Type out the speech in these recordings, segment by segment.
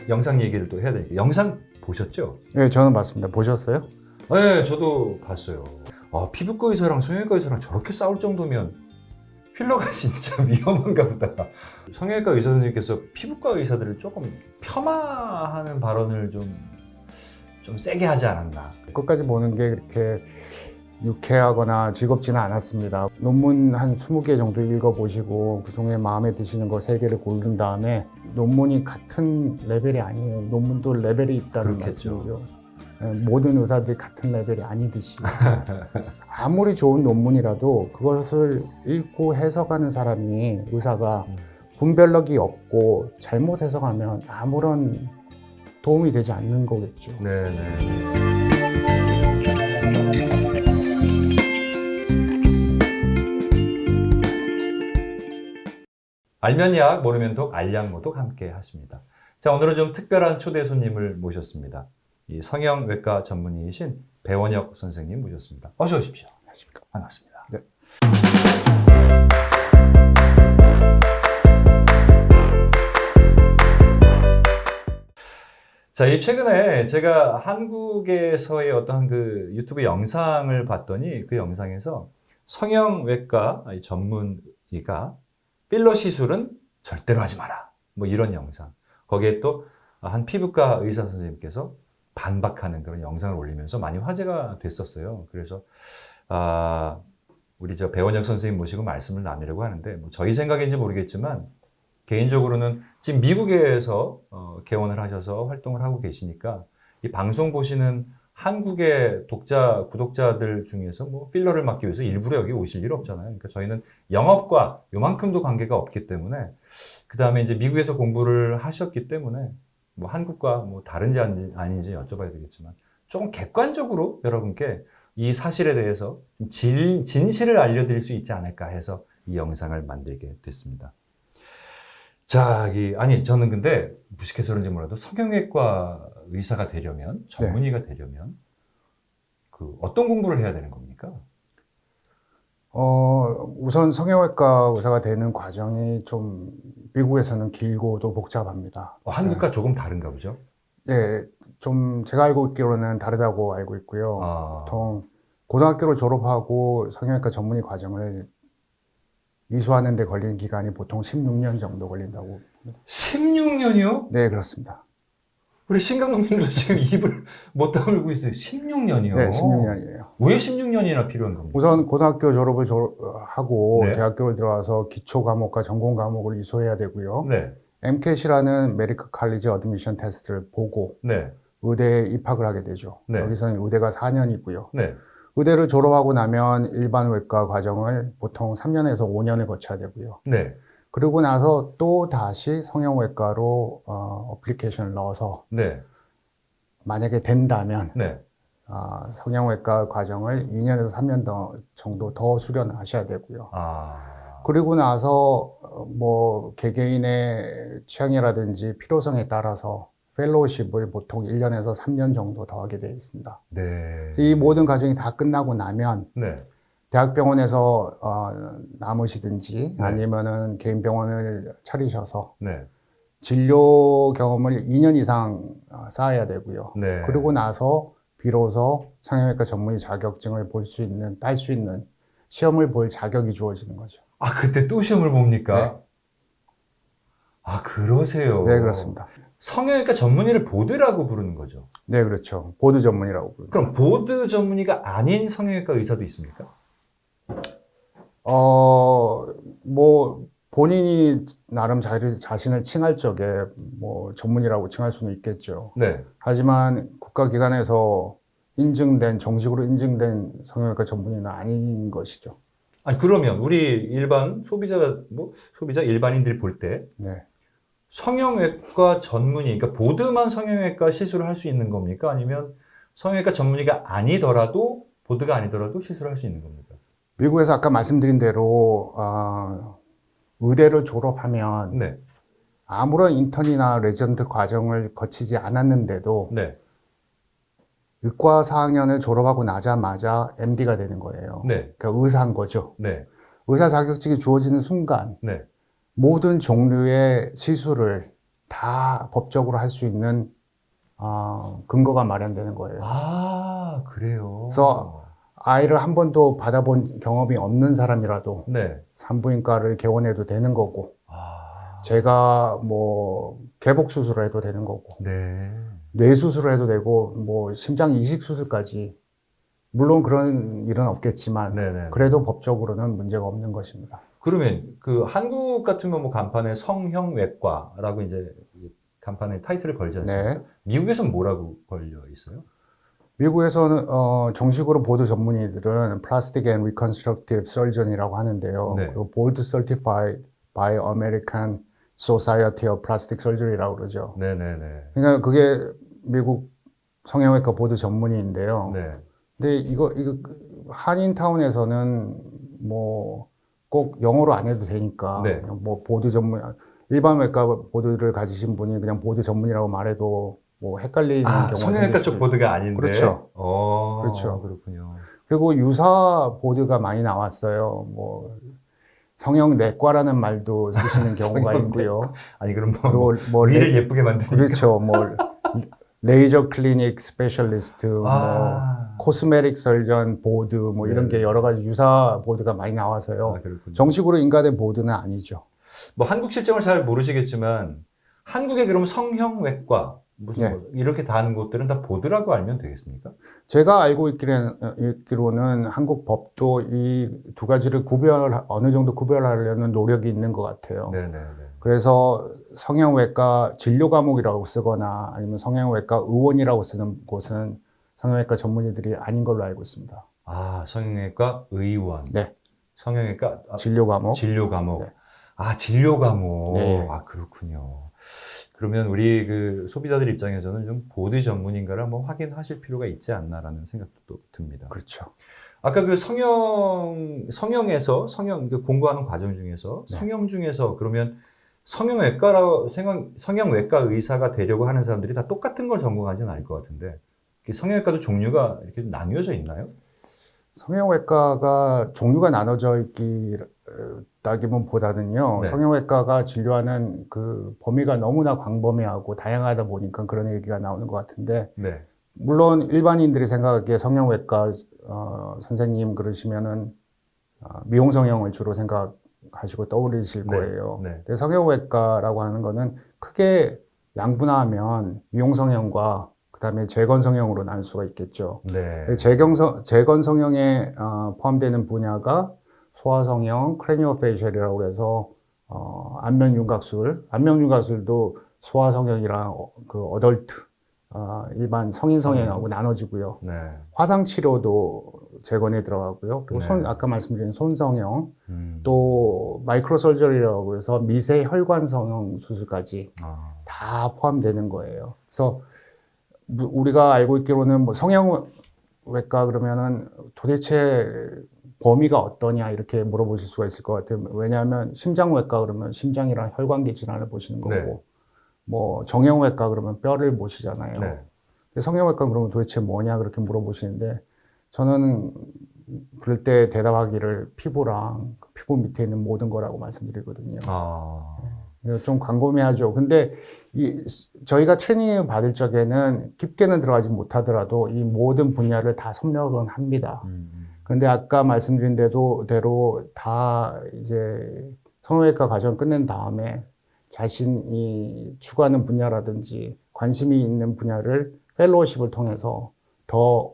영상 얘기를 또 해야 되니까. 영상 보셨죠? 네, 저는 봤습니다. 보셨어요? 네, 저도 봤어요. 피부과 의사랑 성형외과 의사랑 저렇게 싸울 정도면 필러가 진짜 위험한가 보다. 성형외과 의사 선생님께서 피부과 의사들을 조금 폄하하는 발언을 좀 세게 하지 않았나. 끝까지 보는 게 그렇게 유쾌하거나 즐겁지는 않았습니다. 논문 한 20개 정도 읽어보시고 그중에 마음에 드시는 거 3개를 고른 다음에 논문이 같은 레벨이 아니에요. 논문도 레벨이 있다는 그렇겠죠. 말씀이죠. 모든 의사들이 같은 레벨이 아니듯이 아무리 좋은 논문이라도 그것을 읽고 해석하는 사람이 의사가 분별력이 없고 잘못 해석하면 아무런 도움이 되지 않는 거겠죠. 네네. 알면 약, 모르면 독, 알약모독 함께 하십니다. 자, 오늘은 좀 특별한 초대 손님을 모셨습니다. 이 성형외과 전문의이신 배원혁 선생님 모셨습니다. 어서 오십시오. 안녕하십니까. 반갑습니다. 네. 자, 이 최근에 제가 한국에서의 어떤 그 유튜브 영상을 봤더니 그 영상에서 성형외과 전문의가 필러 시술은 절대로 하지 마라. 뭐 이런 영상. 거기에 또 한 피부과 의사 선생님께서 반박하는 그런 영상을 올리면서 많이 화제가 됐었어요. 그래서 우리 배원혁 선생님 모시고 말씀을 나누려고 하는데 뭐 저희 생각인지 모르겠지만 개인적으로는 지금 미국에서 개원을 하셔서 활동을 하고 계시니까 이 방송 보시는 한국의 구독자들 중에서 뭐 필러를 맞기 위해서 일부러 여기 오실 일 없잖아요. 그러니까 저희는 영업과 요만큼도 관계가 없기 때문에 그 다음에 이제 미국에서 공부를 하셨기 때문에 뭐 한국과 뭐 다른지 아닌지 여쭤봐야 되겠지만 조금 객관적으로 여러분께 이 사실에 대해서 진실을 알려드릴 수 있지 않을까 해서 이 영상을 만들게 됐습니다. 자, 저는 근데 무식해서 그런지 몰라도 성형외과 의사가 되려면, 전문의가 되려면, 어떤 공부를 해야 되는 겁니까? 우선 성형외과 의사가 되는 과정이 좀 미국에서는 길고도 복잡합니다. 한국과 조금 다른가 보죠? 네, 좀 제가 알고 있기로는 다르다고 알고 있고요. 보통 고등학교를 졸업하고 성형외과 전문의 과정을 이수하는 데 걸리는 기간이 보통 16년 정도 걸린다고 봅니다. 16년이요? 네, 그렇습니다. 우리 신강동님도 지금 입을 못 다물고 있어요. 16년이요? 네, 16년이에요. 왜 16년이나 필요한 겁니까? 우선 고등학교 졸업을 하고 네. 대학교를 들어와서 기초 과목과 전공 과목을 이수해야 되고요. 네. MCAT이라는 메디컬 칼리지 어드미션 테스트를 보고 네. 의대에 입학을 하게 되죠. 네. 여기서는 의대가 4년이고요. 네. 의대를 졸업하고 나면 일반 외과 과정을 보통 3년에서 5년을 거쳐야 되고요. 네. 그리고 나서 또 다시 성형외과로 어플리케이션을 넣어서 네. 만약에 된다면 네. 성형외과 과정을 2년에서 3년 정도 더 수련을 하셔야 되고요. 아. 그리고 나서 뭐 개개인의 취향이라든지 필요성에 따라서 펠로우십을 보통 1년에서 3년 정도 더 하게 되어 있습니다. 네. 이 모든 과정이 다 끝나고 나면 네. 대학병원에서 남으시든지 네. 아니면은 개인 병원을 차리셔서 네. 진료 경험을 2년 이상 쌓아야 되고요. 네. 그리고 나서 비로소 성형외과 전문의 자격증을 딸 수 있는 시험을 볼 자격이 주어지는 거죠. 그때 또 시험을 봅니까? 네. 그러세요. 네, 그렇습니다. 성형외과 전문의를 보드라고 부르는 거죠. 네, 그렇죠. 보드 전문이라고 부릅니다. 그럼 보드 전문의가 아닌 성형외과 의사도 있습니까? 뭐 본인이 나름 자신을 칭할 적에 뭐 전문이라고 칭할 수는 있겠죠. 네. 하지만 국가기관에서 정식으로 인증된 성형외과 전문의는 아닌 것이죠. 그러면 우리 일반 일반인들이 볼 때 네. 성형외과 전문의, 그러니까 보드만 성형외과 시술을 할 수 있는 겁니까? 아니면 성형외과 전문의가 아니더라도, 보드가 아니더라도 시술을 할 수 있는 겁니까? 미국에서 아까 말씀드린 대로 의대를 졸업하면 네. 아무런 인턴이나 레지던트 과정을 거치지 않았는데도 네. 의과 4학년을 졸업하고 나자마자 MD가 되는 거예요. 네. 그러니까 의사인 거죠. 네. 의사 자격증이 주어지는 순간 네. 모든 종류의 시술을 다 법적으로 할 수 있는 근거가 마련되는 거예요. 아, 그래요. 그래서 아이를 한 번도 받아본 경험이 없는 사람이라도 네. 산부인과를 개원해도 되는 거고, 아, 제가 뭐 개복 수술을 해도 되는 거고, 네. 뇌 수술을 해도 되고, 뭐 심장 이식 수술까지. 물론 그런 일은 없겠지만, 네네. 그래도 법적으로는 문제가 없는 것입니다. 그러면 그 한국 같으면 뭐 간판에 성형외과라고 이제 간판에 타이틀을 걸지 않습니까? 네. 미국에서는 뭐라고 걸려 있어요? 미국에서는 정식으로 보드 전문의들은 Plastic and Reconstructive Surgeon이라고 하는데요. 네. 그리고 Board Certified by American Society of Plastic Surgery라고 그러죠. 네네네. 그러니까 그게 미국 성형외과 보드 전문의인데요. 네. 근데 이거 한인타운에서는 뭐 꼭 영어로 안 해도 되니까 네. 그냥 뭐 보드 전문 일반 외과 보드를 가지신 분이 그냥 보드 전문이라고 말해도 뭐 헷갈리는 경우가 성형외과 생길 쪽 수도 보드가 아닌데. 그렇죠. 어, 그렇죠. 그렇군요. 그리고 유사 보드가 많이 나왔어요. 뭐 성형내과라는 말도 쓰시는 경우가 성형외과. 있고요. 아니, 그럼 그리고 뭐 위를 예쁘게 만드니까. 그렇죠. 뭐 레이저 클리닉 스페셜리스트, 뭐 아, 코스메틱 설전 보드 뭐 이런 네. 게 여러 가지 유사 보드가 많이 나와서요. 그렇군요. 정식으로 인가된 보드는 아니죠. 뭐 한국 실정을 잘 모르시겠지만 한국에 그럼 성형외과 무슨 네. 뭐 이렇게 다 하는 곳들은 다 보드라고 알면 되겠습니까? 제가 알고 있기로는 한국 법도 이 두 가지를 어느 정도 구별하려는 노력이 있는 것 같아요. 네네네. 그래서 성형외과 진료 과목이라고 쓰거나 아니면 성형외과 의원이라고 쓰는 곳은 성형외과 전문의들이 아닌 걸로 알고 있습니다. 아, 성형외과 의원. 네. 성형외과 진료 과목. 진료 과목. 네. 아, 진료 과목. 네. 아, 그렇군요. 그러면 우리 그 소비자들 입장에서는 좀 보드 전문인가를 한번 확인하실 필요가 있지 않나라는 생각도 또 듭니다. 그렇죠. 아까 그 성형에서 그 공부하는 과정 중에서 네. 성형 중에서 그러면 성형외과 의사가 되려고 하는 사람들이 다 똑같은 걸 전공하지는 않을 것 같은데 성형외과도 종류가 이렇게 좀 나뉘어져 있나요? 성형외과가 종류가 나눠져 있다기보다는요. 네. 성형외과가 진료하는 그 범위가 너무나 광범위하고 다양하다 보니까 그런 얘기가 나오는 것 같은데 네. 물론 일반인들이 생각하기에 성형외과 선생님 그러시면은 미용 성형을 주로 생각하시고 떠올리실 네. 거예요. 네. 근데 성형외과라고 하는 거는 크게 양분화하면 미용 성형과 그다음에 재건 성형으로 나눌 수가 있겠죠. 네. 재건 성형에 포함되는 분야가 소아 성형, 크래니오페이셜이라고 해서 안면 윤곽술도 소아 성형이랑 그 어덜트 일반 성인 성형하고 나눠지고요. 네. 화상 치료도 재건에 들어가고요. 그리고 네. 아까 말씀드린 손성형, 음. 또 마이크로 설저리라고 해서 미세 혈관 성형 수술까지 아. 다 포함되는 거예요. 그래서 우리가 알고 있기로는 뭐 성형외과 그러면은 도대체 범위가 어떠냐 이렇게 물어보실 수가 있을 것 같아요. 왜냐하면 심장외과 그러면 심장이랑 혈관계 질환을 보시는 거고, 네. 뭐 정형외과 그러면 뼈를 보시잖아요. 네. 성형외과 그러면 도대체 뭐냐 그렇게 물어보시는데 저는 그럴 때 대답하기를 피부랑 피부 밑에 있는 모든 거라고 말씀드리거든요. 아. 좀 광범위하죠. 근데 저희가 트레이닝을 받을 적에는 깊게는 들어가지 못하더라도 이 모든 분야를 다 섭렵은 합니다. 그런데 아까 말씀드린 대로 다 이제 성형외과 과정 끝낸 다음에 자신이 추구하는 분야라든지 관심이 있는 분야를 펠로우십을 통해서 더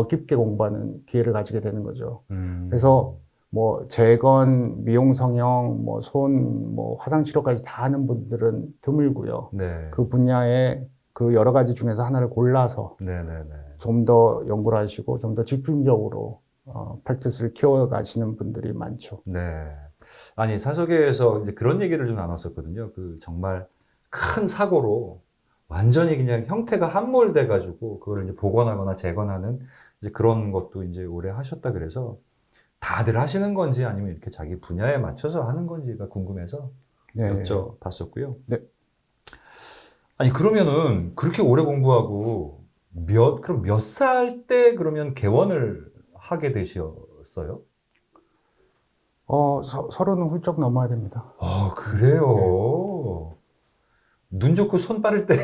깊게 공부하는 기회를 가지게 되는 거죠. 그래서 뭐 재건, 미용 성형, 뭐 화상 치료까지 다 하는 분들은 드물고요. 네. 그 분야의 그 여러 가지 중에서 하나를 골라서 좀 더 연구를 하시고 좀 더 집중적으로 프랙티스를 키워가시는 분들이 많죠. 네. 아니, 사석에서 이제 그런 얘기를 좀 나눴었거든요. 그 정말 큰 사고로 완전히 그냥 형태가 함몰돼가지고 그걸 이제 복원하거나 재건하는 이제 그런 것도 이제 오래 하셨다 그래서 다들 하시는 건지 아니면 이렇게 자기 분야에 맞춰서 하는 건지가 궁금해서 네. 여쭤봤었고요. 네. 아니, 그러면은 그렇게 오래 공부하고 그럼 몇 살 때 그러면 개원을 하게 되셨어요? 서른은 훌쩍 넘어야 됩니다. 아, 그래요? 눈 좋고 손 빠를 때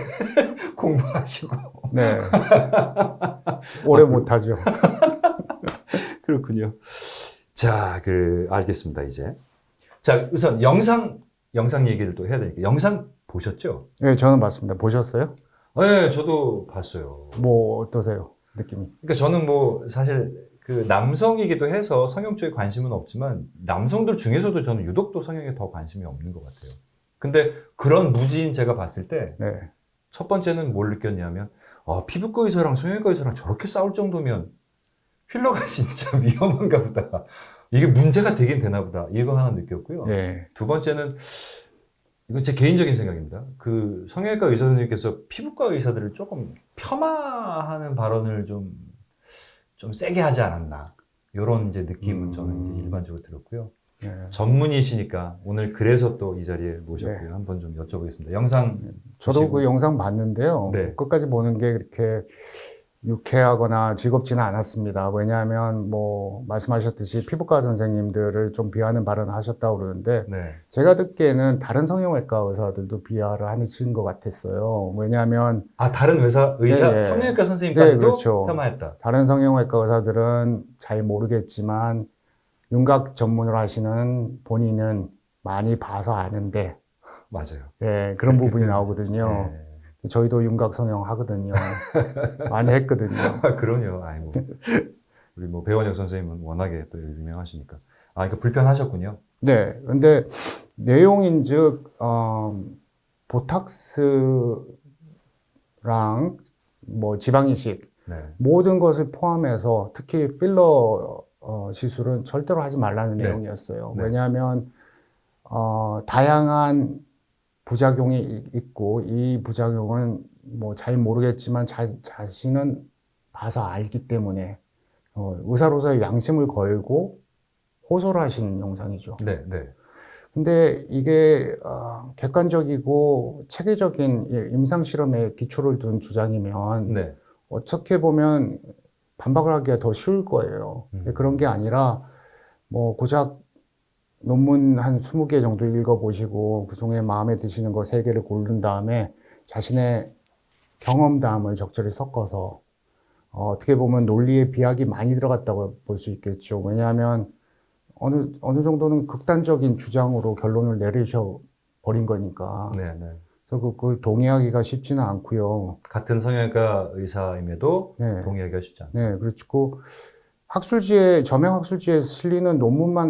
공부하시고. 네. 오래 못하죠. 그렇군요. 자, 알겠습니다, 이제. 자, 우선 영상 얘기를 또 해야 되니까. 영상 보셨죠? 네, 저는 봤습니다. 보셨어요? 네, 저도 봤어요. 뭐 어떠세요? 느낌이? 그러니까 저는 뭐 사실 그 남성이기도 해서 성형 쪽에 관심은 없지만 남성들 중에서도 저는 유독 또 성형에 더 관심이 없는 것 같아요. 근데 그런 무지인 제가 봤을 때 첫 네. 번째는 뭘 느꼈냐면 피부과 의사랑 성형외과 의사랑 저렇게 싸울 정도면 필러가 진짜 위험한가 보다. 이게 문제가 되긴 되나 보다. 이거 하나 느꼈고요. 네. 두 번째는 이건 제 개인적인 생각입니다. 그 성형외과 의사 선생님께서 피부과 의사들을 조금 폄하하는 발언을 좀 세게 하지 않았나. 이런 이제 느낌은 저는 이제 일반적으로 들었고요. 네. 전문의시니까 오늘 그래서 또 이 자리에 모셨고요. 네. 한번 좀 여쭤보겠습니다. 영상 저도 보시고. 그 영상 봤는데요. 네. 끝까지 보는 게 그렇게 유쾌하거나 즐겁지는 않았습니다. 왜냐하면 뭐 말씀하셨듯이 피부과 선생님들을 좀 비하하는 발언을 하셨다고 그러는데 네. 제가 듣기에는 다른 성형외과 의사들도 비하를 하신 것 같았어요. 왜냐하면 다른 의사, 네, 성형외과 선생님까지도 네, 그렇죠. 폄하했다. 다른 성형외과 의사들은 잘 모르겠지만 윤곽 전문으로 하시는 본인은 많이 봐서 아는데 맞아요. 예, 그런 부분이 나오거든요. 네. 저희도 윤곽 성형 하거든요. 많이 했거든요. 그럼요. 우리 뭐 배원혁 선생님은 워낙에 또 유명하시니까. 그러니까 불편하셨군요. 네, 근데 내용인즉 보탁스랑 뭐 지방이식 네. 모든 것을 포함해서 특히 필러 시술은 절대로 하지 말라는 네. 내용이었어요. 네. 왜냐하면 다양한 부작용이 있고 이 부작용은 뭐 잘 모르겠지만 자신은 봐서 알기 때문에 의사로서의 양심을 걸고 호소를 하신 영상이죠. 네. 네. 근데 이게 객관적이고 체계적인 임상 실험에 기초를 둔 주장이면 네. 어떻게 보면 반박을 하기가 더 쉬울 거예요. 근데 그런 게 아니라 뭐 고작 논문 한 20개 정도 읽어보시고 그중에 마음에 드시는 거 3개를 고른 다음에 자신의 경험담을 적절히 섞어서 어떻게 보면 논리에 비약이 많이 들어갔다고 볼 수 있겠죠. 왜냐하면 어느 정도는 극단적인 주장으로 결론을 내리셔 버린 거니까. 네. 네. 그래서 그 동의하기가 쉽지는 않고요. 같은 성형외과 의사임에도 네. 동의하기가 쉽지 않다. 네, 그렇고 저명 학술지에 실리는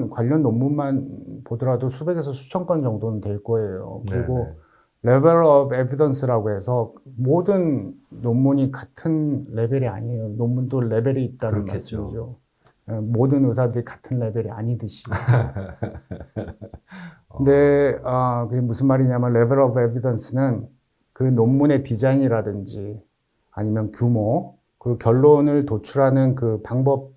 관련 논문만 보더라도 수백에서 수천 건 정도는 될 거예요. 그리고 레벨 오브 에비던스라고 해서 모든 논문이 같은 레벨이 아니에요. 논문도 레벨이 있다는 그렇겠죠. 말씀이죠. 모든 의사들이 같은 레벨이 아니듯이. 근데 그게 무슨 말이냐면 레벨 오브 에비던스는 그 논문의 디자인이라든지 아니면 규모, 그리고 결론을 도출하는 그 방법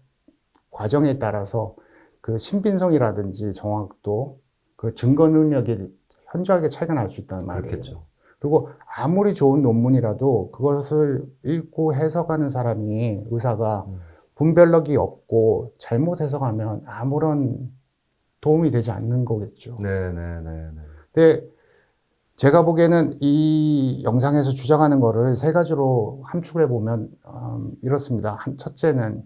과정에 따라서 그 신빙성이라든지 정확도, 그 증거 능력이 현저하게 차이가 날 수 있다는 말이에요. 그렇겠죠. 그리고 아무리 좋은 논문이라도 그것을 읽고 해석하는 사람이 의사가 분별력이 없고 잘못 해석하면 아무런 도움이 되지 않는 거겠죠. 네. 근데 제가 보기에는 이 영상에서 주장하는 거를 3가지로 함축을 해보면 이렇습니다. 첫째는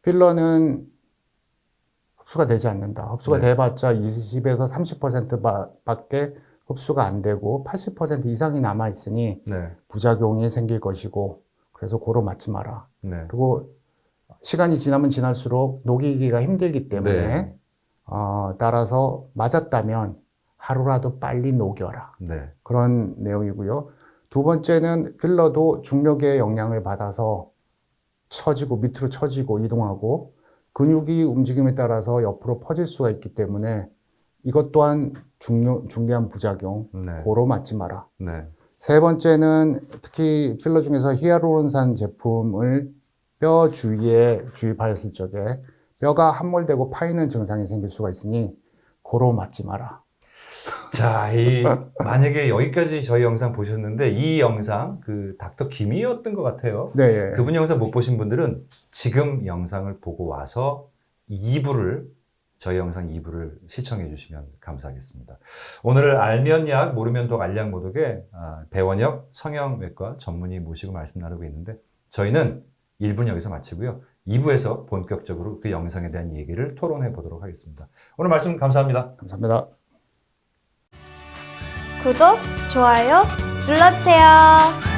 필러는 흡수가 되지 않는다. 흡수가 네. 돼봤자 20에서 30% 밖에 흡수가 안 되고 80% 이상이 남아있으니 네. 부작용이 생길 것이고 그래서 고로 맞지 마라. 네. 그리고 시간이 지나면 지날수록 녹이기가 힘들기 때문에 네. 따라서 맞았다면 하루라도 빨리 녹여라. 네. 그런 내용이고요. 두 번째는 필러도 중력의 영향을 받아서 밑으로 처지고 이동하고 근육이 움직임에 따라서 옆으로 퍼질 수가 있기 때문에 이것 또한 중대한 부작용, 네. 고로 맞지 마라. 네. 세 번째는 특히 필러 중에서 히알루론산 제품을 뼈 주위에 주입하였을 적에 뼈가 함몰되고 파이는 증상이 생길 수가 있으니 고로 맞지 마라. 자, 만약에 여기까지 저희 영상 보셨는데 이 영상 그 닥터 김이었던 것 같아요. 네. 그분 영상 못 보신 분들은 지금 영상을 보고 와서 2부를 저희 영상 2부를 시청해 주시면 감사하겠습니다. 오늘 알면 약, 모르면 독 알약 모독의 배원혁 성형외과 전문의 모시고 말씀 나누고 있는데 저희는 1부는 여기서 마치고요. 2부에서 본격적으로 그 영상에 대한 얘기를 토론해 보도록 하겠습니다. 오늘 말씀 감사합니다. 감사합니다. 구독, 좋아요 눌러주세요.